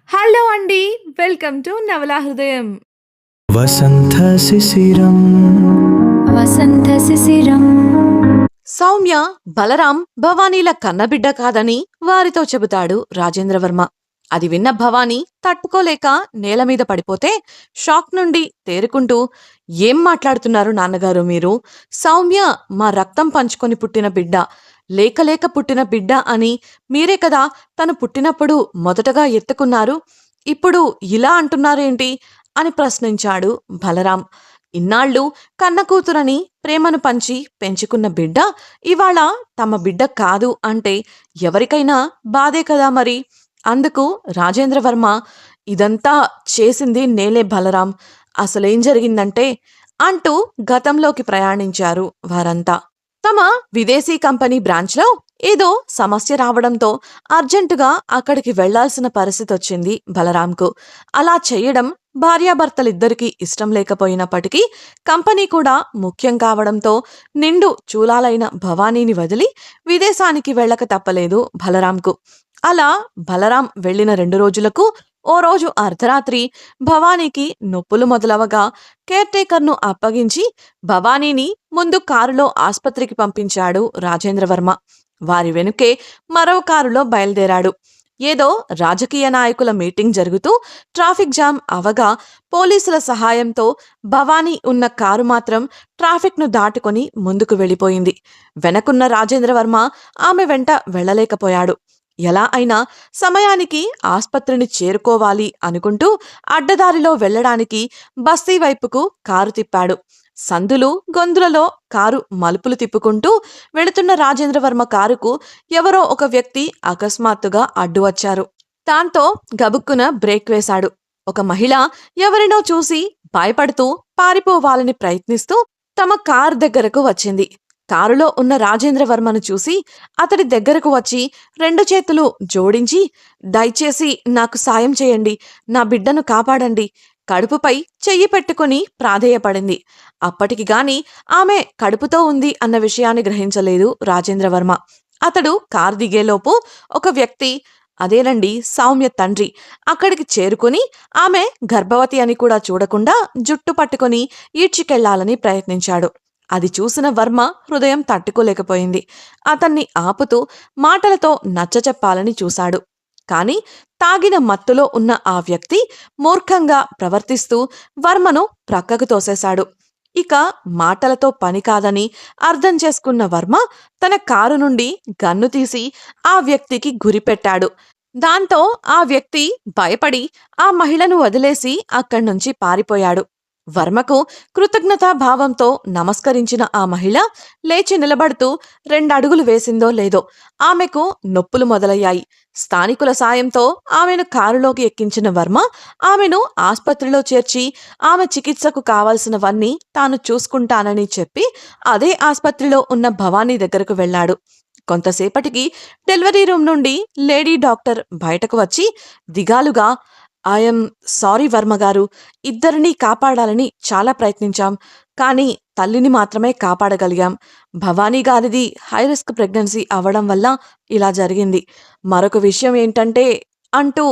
Hello అండి. Welcome to నవలా హృదయం. వసంత శిశిరం వసంత శిశిరం. సౌమ్య, బలరాం భవానీల కన్నబిడ్డ కాదని వారితో చెబుతాడు రాజేంద్రవర్మ. అది విన్న భవానీ తట్టుకోలేక నేలమీద పడిపోతే షాక్ నుండి తేరుకుంటూ, ఏం మాట్లాడుతున్నారు నాన్నగారు మీరు? సౌమ్య మా రక్తం పంచుకొని పుట్టిన బిడ్డ, లేకలేక పుట్టిన బిడ్డ అని మీరే కదా తను పుట్టినప్పుడు మొదటగా ఎత్తుకున్నారు. ఇప్పుడు ఇలా అంటున్నారేంటి అని ప్రశ్నించాడు బలరాం. ఇన్నాళ్ళు కన్న కూతురని ప్రేమను పంచి పెంచుకున్న బిడ్డ ఇవాళ తమ బిడ్డ కాదు అంటే ఎవరికైనా బాధే కదా మరి. అందుకు రాజేంద్రవర్మ, ఇదంతా చేసింది నేలే బలరాం, అసలేం జరిగిందంటే అంటూ గతంలోకి ప్రయాణించారు వారంతా. తమ విదేశీ కంపెనీ బ్రాంచ్లో ఏదో సమస్య రావడంతో అర్జెంటుగా అక్కడికి వెళ్లాల్సిన పరిస్థితి వచ్చింది బలరాంకు. అలా చేయడం భార్యాభర్తలిద్దరికీ ఇష్టం లేకపోయినప్పటికీ కంపెనీ కూడా ముఖ్యం కావడంతో నిండు చూలాలైన భవానీని వదిలి విదేశానికి వెళ్ళక తప్పలేదు బలరాంకు. అలా బలరాం వెళ్లిన 2 రోజులకు ఓ రోజు అర్ధరాత్రి భవానీకి నొప్పులు మొదలవగా కేర్టేకర్ను అప్పగించి భవానీని ముందు కారులో ఆస్పత్రికి పంపించాడు రాజేంద్రవర్మ. వారి వెనుకే మరో కారులో బయలుదేరాడు. ఏదో రాజకీయ నాయకుల మీటింగ్ జరుగుతూ ట్రాఫిక్ జామ్ అవగా పోలీసుల సహాయంతో భవానీ ఉన్న కారు మాత్రం ట్రాఫిక్ను దాటుకొని ముందుకు వెళ్ళిపోయింది. వెనకున్న రాజేంద్రవర్మ ఆమె వెంట వెళ్ళలేకపోయాడు. ఎలా అయినా సమయానికి ఆస్పత్రిని చేరుకోవాలి అనుకుంటూ అడ్డదారిలో వెళ్లడానికి బస్తీ వైపుకు కారు తిప్పాడు. సందులు గొంతులలో కారు మలుపులు తిప్పుకుంటూ వెళుతున్న రాజేంద్రవర్మ కారుకు ఎవరో ఒక వ్యక్తి అకస్మాత్తుగా అడ్డు వచ్చారు. దాంతో గబుక్కున బ్రేక్ వేశాడు. ఒక మహిళ ఎవరినో చూసి భయపడుతూ పారిపోవాలని ప్రయత్నిస్తూ తమ కారు దగ్గరకు వచ్చింది. కారులో ఉన్న రాజేంద్రవర్మను చూసి అతడి దగ్గరకు వచ్చి 2 చేతులు జోడించి, దయచేసి నాకు సాయం చేయండి, నా బిడ్డను కాపాడండి, కడుపుపై చెయ్యి పెట్టుకుని ప్రాధేయపడింది. అప్పటికి గాని ఆమె కడుపుతో ఉంది అన్న విషయాన్ని గ్రహించలేదు రాజేంద్రవర్మ. అతడు కారు దిగేలోపు ఒక వ్యక్తి, అదేనండి సౌమ్య తండ్రి, అక్కడికి చేరుకుని ఆమె గర్భవతి అని కూడా చూడకుండా జుట్టు పట్టుకుని ఈడ్చికెళ్లాలని ప్రయత్నించాడు. అది చూసిన వర్మ హృదయం తట్టుకోలేకపోయింది. అతన్ని ఆపుతూ మాటలతో నచ్చచెప్పాలని చూశాడు. కాని తాగిన మత్తులో ఉన్న ఆ వ్యక్తి మూర్ఖంగా ప్రవర్తిస్తూ వర్మను ప్రక్కకు తోసేశాడు. ఇక మాటలతో పని కాదని అర్థం చేసుకున్న వర్మ తన కారు నుండి గన్ను తీసి ఆ వ్యక్తికి గురిపెట్టాడు. దాంతో ఆ వ్యక్తి భయపడి ఆ మహిళను వదిలేసి అక్కడ్నుంచి పారిపోయాడు. వర్మకు కృతజ్ఞతాభావంతో నమస్కరించిన ఆ మహిళ లేచి నిలబడుతూ 2 అడుగులు వేసిందో లేదో ఆమెకు నొప్పులు మొదలయ్యాయి. స్థానికుల సాయంతో ఆమెను కారులోకి ఎక్కించిన వర్మ ఆమెను ఆస్పత్రిలో చేర్చి ఆమె చికిత్సకు కావాల్సినవన్నీ తాను చూసుకుంటానని చెప్పి అదే ఆస్పత్రిలో ఉన్న భవానీ దగ్గరకు వెళ్లాడు. కొంతసేపటికి డెలివరీ రూమ్ నుండి లేడీ డాక్టర్ బయటకు వచ్చి దిగాలుగా, ఐఎమ్ సారీ వర్మగారు, ఇద్దరినీ కాపాడాలని చాలా ప్రయత్నించాం, కానీ తల్లిని మాత్రమే కాపాడగలిగాం. భవానీ గారిది హై రిస్క్ ప్రెగ్నెన్సీ అవడం వల్ల ఇలా జరిగింది. మరొక విషయం ఏంటంటే అంటూ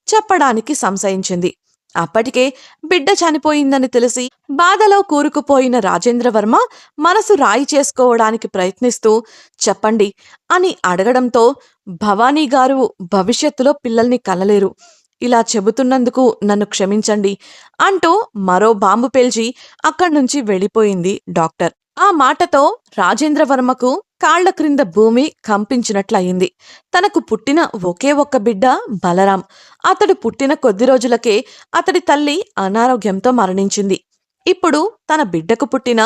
చెప్పడానికి సంశయించింది. అప్పటికే బిడ్డ చనిపోయిందని తెలిసి బాధలో కూరుకుపోయిన రాజేంద్రవర్మ మనసు రాయి చేసుకోవడానికి ప్రయత్నిస్తూ చెప్పండి అని అడగడంతో, భవానీ గారు భవిష్యత్తులో పిల్లల్ని కనలేరు, ఇలా చెబుతున్నందుకు నన్ను క్షమించండి అంటూ మరో బాంబు పేల్చి అక్కడ్నుంచి వెళ్ళిపోయింది డాక్టర్. ఆ మాటతో రాజేంద్రవర్మకు కాళ్ల క్రింద భూమి కంపించినట్లయింది. తనకు పుట్టిన ఒకే ఒక్క బిడ్డ బలరాం. అతడు పుట్టిన కొద్ది రోజులకే అతడి తల్లి అనారోగ్యంతో మరణించింది. ఇప్పుడు తన బిడ్డకు పుట్టిన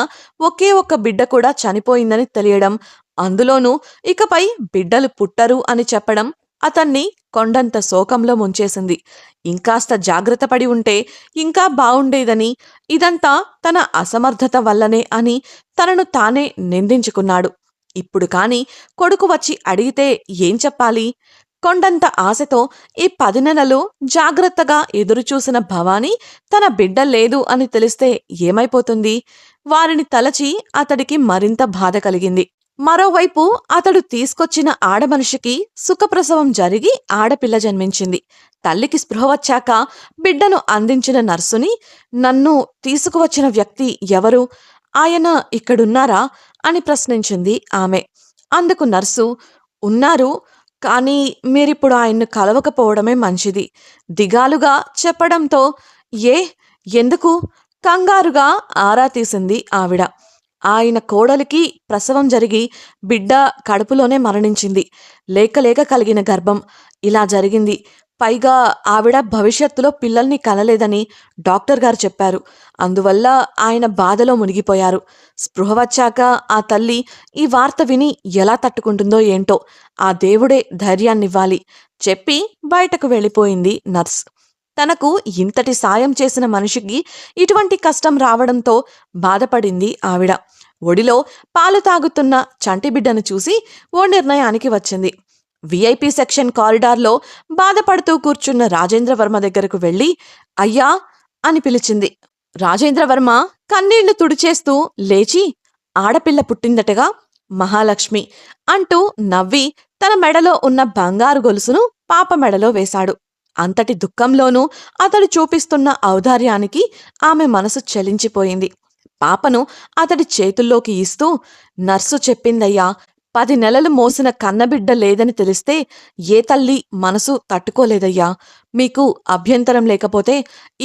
ఒకే ఒక్క బిడ్డ కూడా చనిపోయిందని తెలియడం, అందులోనూ ఇకపై బిడ్డలు పుట్టరు అని చెప్పడం అతన్ని కొండంత శోకంలో ముంచేసింది. ఇంకాస్త జాగ్రత్త పడి ఉంటే ఇంకా బావుండేదని, ఇదంతా తన అసమర్థత వల్లనే అని తనను తానే నిందించుకున్నాడు. ఇప్పుడు కాని కొడుకు వచ్చి అడిగితే ఏం చెప్పాలి? కొండంత ఆశతో ఈ 10 నెలలు జాగ్రత్తగా ఎదురుచూసిన భవానీ తన బిడ్డ లేదు అని తెలిస్తే ఏమైపోతుంది? వారిని తలచి అతడికి మరింత బాధ కలిగింది. మరోవైపు అతడు తీసుకొచ్చిన ఆడమనిషికి సుఖప్రసవం జరిగి ఆడపిల్ల జన్మించింది. తల్లికి స్పృహ వచ్చాక బిడ్డను అందించిన నర్సుని, నన్ను తీసుకువచ్చిన వ్యక్తి ఎవరు, ఆయన ఇక్కడున్నారా అని ప్రశ్నించింది ఆమె. అందుకు నర్సు, ఉన్నారు, కానీ మీరిప్పుడు ఆయన్ను కలవకపోవడమే మంచిది దిగాలుగా చెప్పడంతో, ఏ ఎందుకు కంగారుగా ఆరా తీసింది ఆవిడ. ఆయన కోడలికి ప్రసవం జరిగి బిడ్డ కడుపులోనే మరణించింది. లేక కలిగిన గర్భం ఇలా జరిగింది. పైగా ఆవిడ భవిష్యత్తులో పిల్లల్ని కనలేదని డాక్టర్ గారు చెప్పారు. అందువల్ల ఆయన బాధలో మునిగిపోయారు. స్పృహ వచ్చాక ఆ తల్లి ఈ వార్త విని ఎలా తట్టుకుంటుందో ఏంటో, ఆ దేవుడే ధైర్యాన్నివ్వాలి చెప్పి బయటకు వెళ్ళిపోయింది నర్స్. తనకు ఇంతటి సాయం చేసిన మనిషికి ఇటువంటి కష్టం రావడంతో బాధపడింది ఆవిడ. ఒడిలో పాలు తాగుతున్న చంటి బిడ్డను చూసి ఓ నిర్ణయానికి వచ్చింది. విఐపి సెక్షన్ కారిడార్లో బాధపడుతూ కూర్చున్న రాజేంద్రవర్మ దగ్గరకు వెళ్ళి, అయ్యా అని పిలిచింది. రాజేంద్రవర్మ కన్నీళ్లు తుడిచేస్తూ లేచి, ఆడపిల్ల పుట్టిందటగా, మహాలక్ష్మి అంటూ నవ్వి తన మెడలో ఉన్న బంగారు గొలుసును పాప మెడలో వేశాడు. అంతటి దుఃఖంలోనూ అతడు చూపిస్తున్న ఔదార్యానికి ఆమె మనసు చలించిపోయింది. పాపను అతడి చేతుల్లోకి ఇస్తూ, నర్సు చెప్పిందయ్యా, 10 నెలలు మోసిన కన్నబిడ్డ లేదని తెలిస్తే ఏ తల్లి మనసు తట్టుకోలేదయ్యా. మీకు అభ్యంతరం లేకపోతే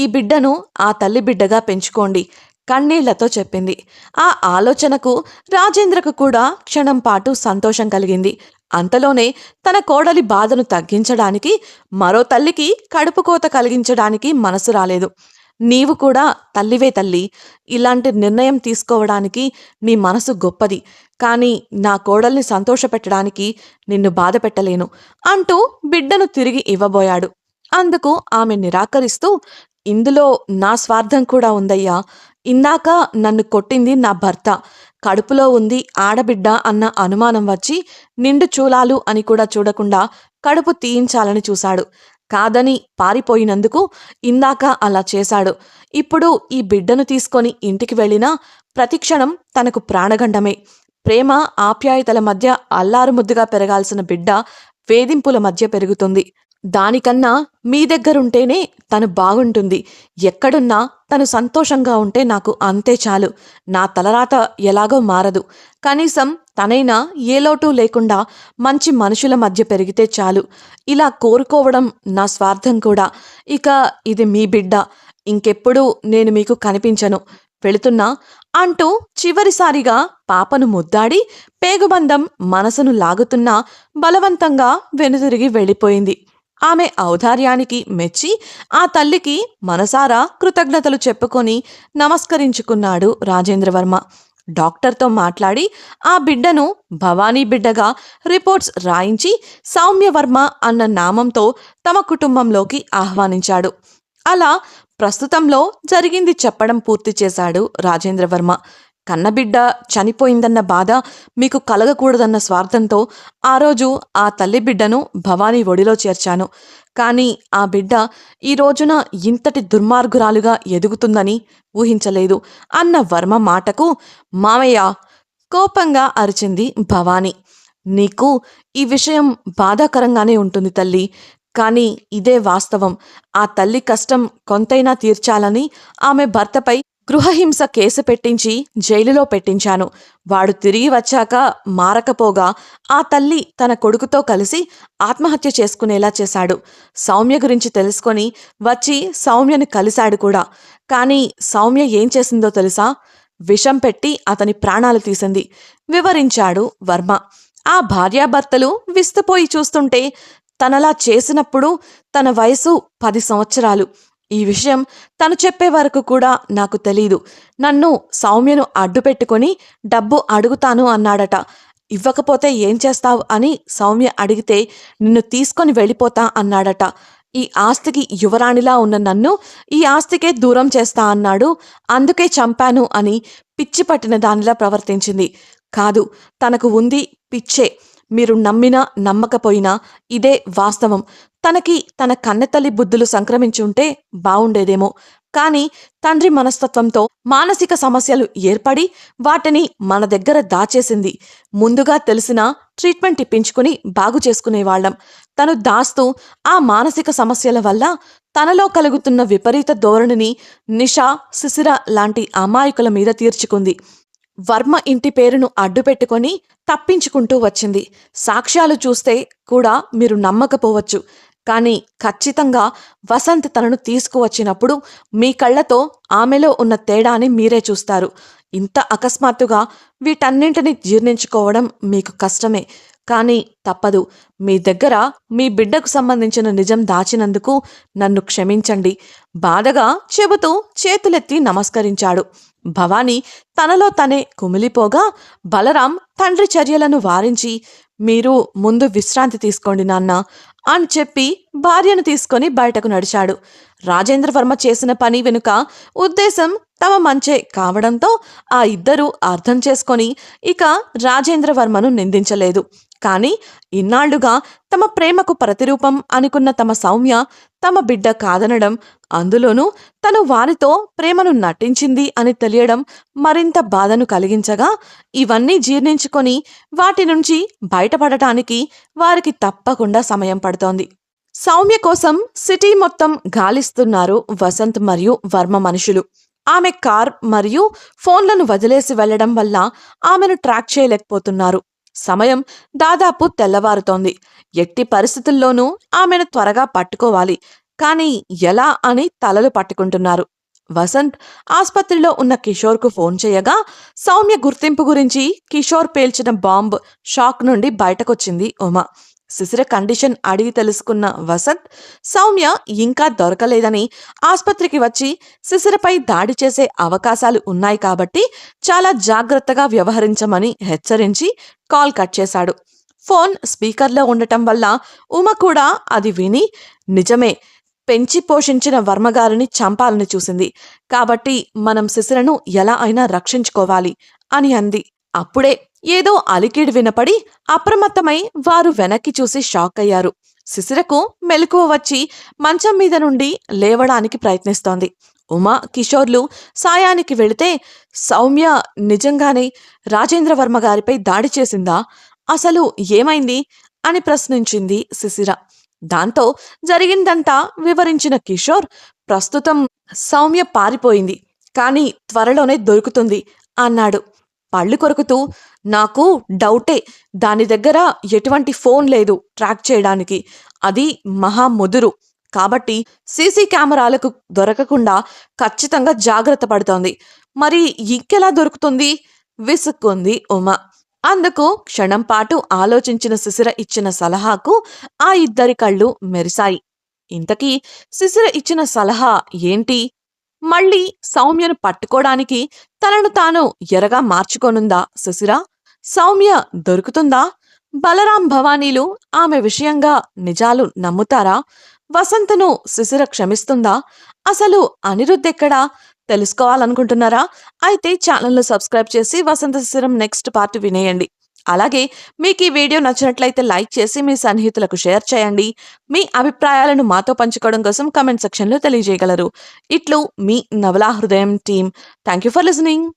ఈ బిడ్డను ఆ తల్లి బిడ్డగా పెంచుకోండి కన్నీళ్లతో చెప్పింది. ఆ ఆలోచనకు రాజేంద్రకు కూడా క్షణం పాటు సంతోషం కలిగింది. అంతలోనే తన కోడలి బాధను తగ్గించడానికి, మరో తల్లికి కడుపుకోత కలిగించడానికి మనసు రాలేదు. నీవు కూడా తల్లివే తల్లి, ఇలాంటి నిర్ణయం తీసుకోవడానికి నీ మనసు గొప్పది, కానీ నా కోడల్ని సంతోషపెట్టడానికి నిన్ను బాధ పెట్టలేను అంటూ బిడ్డను తిరిగి ఇవ్వబోయాడు. అందుకు ఆమె నిరాకరిస్తూ, ఇందులో నా స్వార్థం కూడా ఉందయ్యా. ఇందాక నన్ను కొట్టింది నా భర్త, కడుపులో ఉంది ఆడబిడ్డ అన్న అనుమానం వచ్చి నిండు చూలాలు అని కూడా చూడకుండా కడుపు తీయించాలని చూశాడు. కాదని పారిపోయినందుకు ఇందాక అలా చేశాడు. ఇప్పుడు ఈ బిడ్డను తీసుకొని ఇంటికి వెళ్ళినా ప్రతిక్షణం తనకు ప్రాణగండమే. ప్రేమ ఆప్యాయతల మధ్య అల్లారుముద్దుగా పెరగాల్సిన బిడ్డ వేధింపుల మధ్య పెరుగుతుంది. దానికన్నా మీ దగ్గరుంటేనే తను బాగుంటుంది. ఎక్కడున్నా తను సంతోషంగా ఉంటే నాకు అంతే చాలు. నా తలరాత ఎలాగో మారదు. కనీసం తనైనా ఏ లోటు లేకుండా మంచి మనుషుల మధ్య పెరిగితే చాలు. ఇలా కోరుకోవడం నా స్వార్థం కూడా. ఇక ఇది మీ బిడ్డ, ఇంకెప్పుడు నేను మీకు కనిపించను, వెళుతున్నా అంటూ చివరిసారిగా పాపను ముద్దాడి పేగుబంధం మనసును లాగుతున్నా బలవంతంగా వెనుదిరిగి వెళ్ళిపోయింది. ఆమె ఔదార్యానికి మెచ్చి ఆ తల్లికి మనసారా కృతజ్ఞతలు చెప్పుకొని నమస్కరించుకున్నాడు రాజేంద్రవర్మ. డాక్టర్తో మాట్లాడి ఆ బిడ్డను భవానీ బిడ్డగా రిపోర్ట్స్ రాయించి సౌమ్యవర్మ అన్న నామంతో తమ కుటుంబంలోకి ఆహ్వానించాడు. అలా ప్రస్తుతంలో జరిగింది చెప్పడం పూర్తి చేశాడు రాజేంద్రవర్మ. కన్నబిడ్డ చనిపోయిందన్న బాధ మీకు కలగకూడదన్న స్వార్థంతో ఆ రోజు ఆ తల్లి బిడ్డను భవానీ ఒడిలో చేర్చాను. కానీ ఆ బిడ్డ ఈ రోజున ఇంతటి దుర్మార్గురాలుగా ఎదుగుతుందని ఊహించలేదు అన్న వర్మ మాటకు, మామయ్య కోపంగా అరిచింది భవానీ. నీకు ఈ విషయం బాధాకరంగానే ఉంటుంది తల్లి, కానీ ఇదే వాస్తవం. ఆ తల్లి కష్టం కొంతైనా తీర్చాలని ఆమె భర్తపై గృహహింస కేసు పెట్టించి జైలులో పెట్టించాను. వాడు తిరిగి వచ్చాక మారకపోగా ఆ తల్లి తన కొడుకుతో కలిసి ఆత్మహత్య చేసుకునేలా చేశాడు. సౌమ్య గురించి తెలుసుకొని వచ్చి సౌమ్యను కలిశాడు కూడా. కానీ సౌమ్య ఏం చేసిందో తెలుసా? విషం పెట్టి అతని ప్రాణాలు తీసింది వివరించాడు వర్మ. ఆ భార్యాభర్తలు విస్తుపోయి చూస్తుంటే తనలా చేసినప్పుడు తన వయసు 10 సంవత్సరాలు. ఈ విషయం తను చెప్పే వరకు కూడా నాకు తెలీదు. నన్ను సౌమ్యను అడ్డు పెట్టుకొని డబ్బు అడుగుతాను అన్నాడట. ఇవ్వకపోతే ఏం చేస్తావు అని సౌమ్య అడిగితే నిన్ను తీసుకొని వెళ్ళిపోతా అన్నాడట. ఈ ఆస్తికి యువరాణిలా ఉన్న నన్ను ఈ ఆస్తికే దూరం చేస్తా అన్నాడు. అందుకే చంపాను అని పిచ్చి పట్టిన దానిలా ప్రవర్తించింది. కాదు, తనకు ఉంది పిచ్చే. మీరు నమ్మినా నమ్మకపోయినా ఇదే వాస్తవం. తనకి తన కన్నెతల్లి బుద్ధులు సంక్రమించుంటే బావుండేదేమో. కానీ తండ్రి మనస్తత్వంతో మానసిక సమస్యలు ఏర్పడి వాటిని మన దగ్గర దాచేసింది. ముందుగా తెలిసినా ట్రీట్మెంట్ ఇప్పించుకుని బాగు చేసుకునేవాళ్లం. తను దాస్తూ ఆ మానసిక సమస్యల వల్ల తనలో కలుగుతున్న విపరీత ధోరణిని నిషా, శిశిర లాంటి అమాయకుల మీద తీర్చుకుంది. వర్మ ఇంటి పేరును అడ్డుపెట్టుకొని తప్పించుకుంటూ వచ్చింది. సాక్ష్యాలు చూస్తే కూడా మీరు నమ్మకపోవచ్చు, కానీ ఖచ్చితంగా వసంత్ తనను తీసుకువచ్చినప్పుడు మీ కళ్ళతో ఆమెలో ఉన్న తేడాని మీరే చూస్తారు. ఇంత అకస్మాత్తుగా వీటన్నింటినీ జీర్ణించుకోవడం మీకు కష్టమే, కానీ తప్పదు. మీ దగ్గర మీ బిడ్డకు సంబంధించిన నిజం దాచినందుకు నన్ను క్షమించండి, బాధగా చెబుతూ చేతులెత్తి నమస్కరించాడు. భవానీ తనలో తనే కుమిలిపోగా బలరాం తండ్రి చర్యలను వారించి, మీరు ముందు విశ్రాంతి తీసుకోండి నాన్న అని చెప్పి భార్యను తీసుకొని బయటకు నడిచాడు. రాజేంద్రవర్మ చేసిన పని వెనుక ఉద్దేశం తమ మంచే కావడంతో ఆ ఇద్దరూ అర్థం చేసుకొని ఇక రాజేంద్రవర్మను నిందించలేదు. కాని ఇన్నాళ్లుగా తమ ప్రేమకు ప్రతిరూపం అనుకున్న తమ సౌమ్య తమ బిడ్డ కాదనడం, అందులోనూ తను వారితో ప్రేమను నటించింది అని తెలియడం మరింత బాధను కలిగించగా, ఇవన్నీ జీర్ణించుకొని వాటి నుంచి బయటపడటానికి వారికి తప్పకుండా సమయం పడుతోంది. సౌమ్య కోసం సిటీ మొత్తం గాలిస్తున్నారు వసంత్ మరియు వర్మ మనుషులు. ఆమె కార్ మరియు ఫోన్లను వదిలేసి వెళ్లడం వల్ల ఆమెను ట్రాక్ చేయలేకపోతున్నారు. సమయం దాదాపు తెల్లవారుతోంది. ఎట్టి పరిస్థితుల్లోనూ ఆమెను త్వరగా పట్టుకోవాలి, కానీ ఎలా అని తలలు పట్టుకుంటున్నారు. వసంత్ ఆస్పత్రిలో ఉన్న కిషోర్కు ఫోన్ చేయగా సౌమ్య గుర్తింపు గురించి, కిషోర్ పేల్చిన బాంబ్ షాక్ నుండి బయటకొచ్చింది ఉమ. శిశిర కండిషన్ అడిగి తెలుసుకున్న వసంత్ సౌమ్య ఇంకా దొరకలేదని, ఆస్పత్రికి వచ్చి శిశిరపై దాడి చేసే అవకాశాలు ఉన్నాయి కాబట్టి చాలా జాగ్రత్తగా వ్యవహరించమని హెచ్చరించి కాల్ కట్ చేశాడు. ఫోన్ స్పీకర్లో ఉండటం వల్ల ఉమ కూడా అది విని, నిజమే, పెంచి పోషించిన వర్మగారిని చంపాలని చూసింది కాబట్టి మనం శిశిరను ఎలా అయినా రక్షించుకోవాలి అని అంది. అప్పుడే ఏదో అలికిడి వినపడి అప్రమత్తమై వారు వెనక్కి చూసి షాక్ అయ్యారు. శిశిరకు మెలకువ వచ్చి మంచం మీద నుండి లేవడానికి ప్రయత్నిస్తోంది. ఉమా, కిషోర్లు సాయానికి వెళితే సౌమ్య నిజంగానే రాజేంద్రవర్మ గారిపై దాడి చేసిందా, అసలు ఏమైంది అని ప్రశ్నించింది శిశిర. దాంతో జరిగిందంతా వివరించిన కిషోర్, ప్రస్తుతం సౌమ్య పారిపోయింది, కానీ త్వరలోనే దొరుకుతుంది అన్నాడు పళ్ళు కొరుకుతూ. నాకు డౌటే, దాని దగ్గర ఎటువంటి ఫోన్ లేదు ట్రాక్ చేయడానికి, అది మహా ముదురు కాబట్టి సీసీ కెమెరాలకు దొరకకుండా ఖచ్చితంగా జాగ్రత్త పడుతోంది. మరి ఇంకెలా దొరుకుతుంది విసుక్కుంది ఉమ. అందుకు క్షణం పాటు ఆలోచించిన శిశిర ఇచ్చిన సలహాకు ఆ ఇద్దరి కళ్ళు మెరిశాయి. ఇంతకీ శిశిర ఇచ్చిన సలహా ఏంటి? మళ్ళీ సౌమ్యను పట్టుకోడానికి తనను తాను ఎరగా మార్చుకోనుందా శిశిర? సౌమ్య దొరుకుతుందా? బలరాం, భవానీలు ఆమె విషయంగా నిజాలు నమ్ముతారా? వసంతను శిశిర క్షమిస్తుందా? అసలు అనిరుద్ధ్ ఎక్కడా తెలుసుకోవాలనుకుంటున్నారా? అయితే ఛానల్ను సబ్స్క్రైబ్ చేసి వసంత శిశిరం నెక్స్ట్ పార్ట్ వినేయండి. అలాగే మీకు ఈ వీడియో నచ్చినట్లయితే లైక్ చేసి మీ సన్నిహితులకు షేర్ చేయండి. మీ అభిప్రాయాలను మాతో పంచుకోవడం కోసం కామెంట్ సెక్షన్లో తెలియజేయగలరు. ఇట్లు మీ నవలా హృదయం team. Thank you for listening.